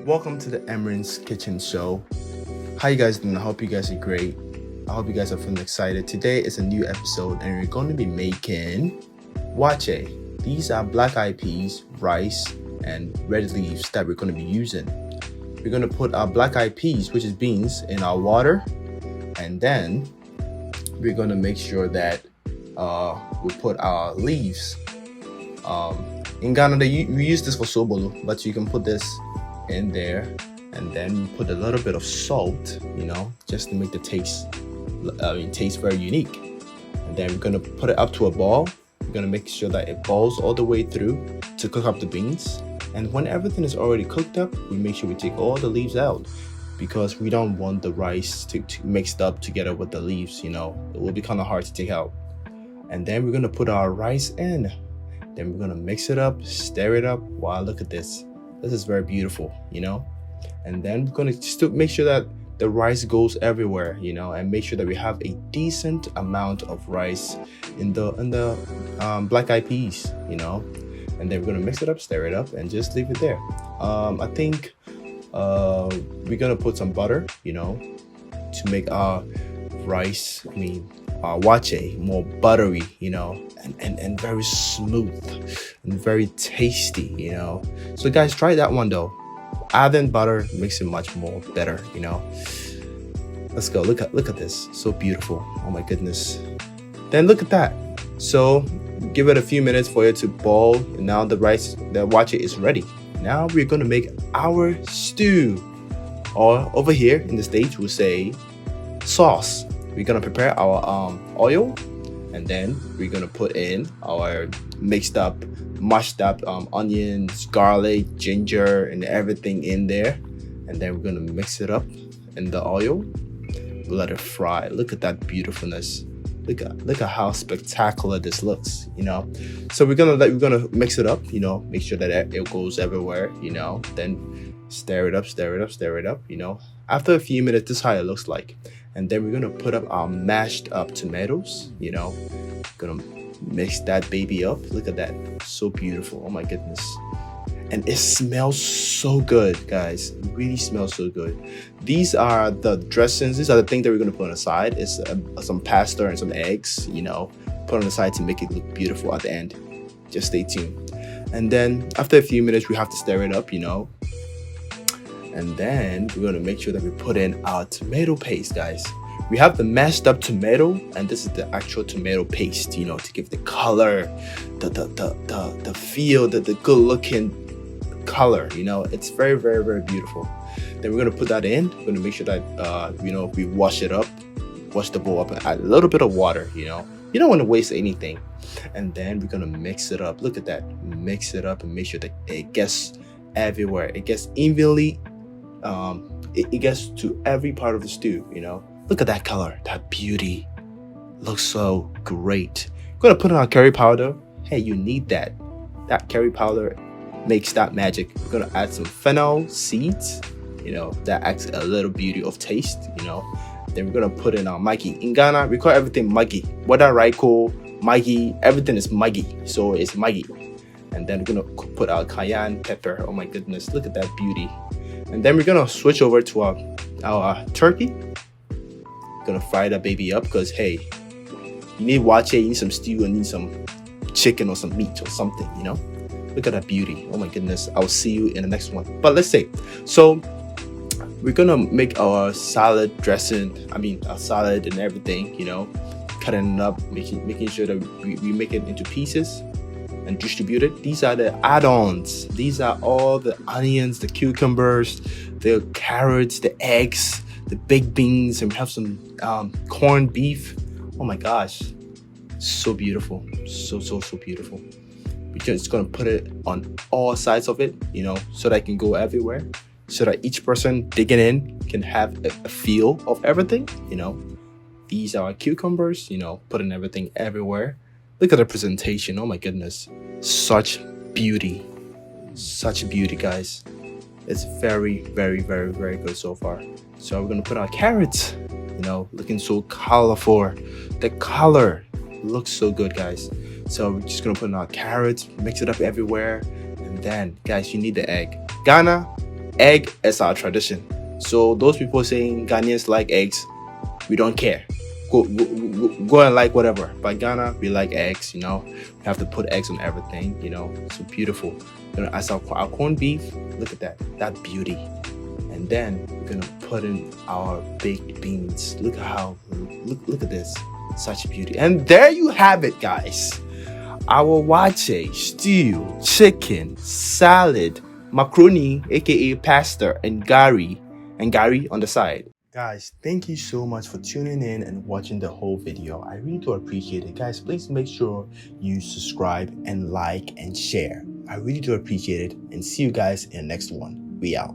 Welcome to the Emran's Kitchen Show. How you guys doing? I hope you guys are great. I hope you guys are feeling excited. Today is a new episode and we're going to be making waakye. These are black eyed peas, rice, and red leaves that we're going to be using. We're going to put our black eyed peas, which is beans, in our water, and then we're going to make sure that we put our leaves. In Ghana, we use this for sobolo, but you can put this in there, and then you put a little bit of salt, just to make the taste very unique. And then we're gonna put it up to a boil. We're gonna make sure that it boils all the way through to cook up the beans. And when everything is already cooked up, we make sure we take all the leaves out, because we don't want the rice to mixed up together with the leaves. It will be kind of hard to take out. And then we're gonna put our rice in. Then we're gonna mix it up, stir it up. Wow, look at this. This is very beautiful, And then we're gonna still make sure that the rice goes everywhere, and make sure that we have a decent amount of rice in the black eyed peas, And then we're gonna mix it up, stir it up, and just leave it there. I think we're gonna put some butter, to make our rice, waakye more buttery, and very smooth and very tasty, So guys, try that one though. Adding butter makes it much more better, Let's go. Look at this. So beautiful. Oh my goodness. Then look at that. So give it a few minutes for it to boil, and now the waakye is ready. Now we're gonna make our stew, or over here in the States we'll say sauce. We're gonna prepare our oil, and then we're gonna put in our mashed up onions, garlic, ginger, and everything in there. And then we're gonna mix it up in the oil. Let it fry. Look at that beautifulness. Look at how spectacular this looks. So we're gonna mix it up. Make sure that it goes everywhere. Then stir it up. After a few minutes, this is how it looks like. And then we're gonna put up our mashed up tomatoes, gonna mix that baby up. Look at that, so beautiful. Oh my goodness. And it smells so good, guys. It really smells so good. These are the dressings. These are the things that we're gonna put on the side. It's some pasta and some eggs, put on the side to make it look beautiful at the end. Just stay tuned. And then after a few minutes, we have to stir it up, And then we're gonna make sure that we put in our tomato paste, guys. We have the mashed up tomato, and this is the actual tomato paste, to give the color, the feel, the good looking color. It's very, very, very beautiful. Then we're gonna put that in. We're gonna make sure that we wash the bowl up, and add a little bit of water. You don't want to waste anything. And then we're gonna mix it up. Look at that. Mix it up and make sure that it gets everywhere. It gets evenly. It gets to every part of the stew. Look at that color, that beauty. Looks so great. We're gonna put in our curry powder. Hey, you need that. That curry powder makes that magic. We're gonna add some fennel seeds. That adds a little beauty of taste. Then we're gonna put in our Magi. In Ghana, we call everything Magi. Whether Raiko, Magi, everything is Magi. So it's Magi. And then we're gonna put our Cayenne pepper. Oh my goodness, look at that beauty. And then we're gonna switch over to our turkey. Gonna fry that baby up, because hey, you need waakye, you need some stew, and need some chicken or some meat or something. Look at that beauty. Oh my goodness. I'll see you in the next one. But let's say, so we're gonna make our salad dressing. Our salad and everything. Cutting it up, making sure that we make it into pieces and distribute it. These are the add-ons. These are all the onions, the cucumbers, the carrots, the eggs, the baked beans, and we have some corned beef. Oh my gosh, so beautiful. So beautiful. We're just gonna put it on all sides of it, so that it can go everywhere, so that each person digging in can have a feel of everything. These are our cucumbers, putting everything everywhere. Look at the presentation. Oh my goodness, such beauty, guys. It's very, very, very, very good so far. So we're gonna put our carrots, looking so colorful. The color looks so good, guys. So we're just gonna put in our carrots, mix it up everywhere, and then, guys, you need the egg. Ghana, egg is our tradition. So those people saying Ghanaians like eggs, we don't care. Go and like whatever. But Ghana, we like eggs, you know. We have to put eggs on everything, you know. So beautiful. As our corned beef, look at that beauty. And then we're gonna put in our baked beans. Look at this, such beauty. And there you have it, guys. Our waakye, stew, chicken, salad, macaroni, aka pasta, and gari on the side. Guys, thank you so much for tuning in and watching the whole video. I really do appreciate it. Guys, please make sure you subscribe and like and share. I really do appreciate it, and see you guys in the next one. We out.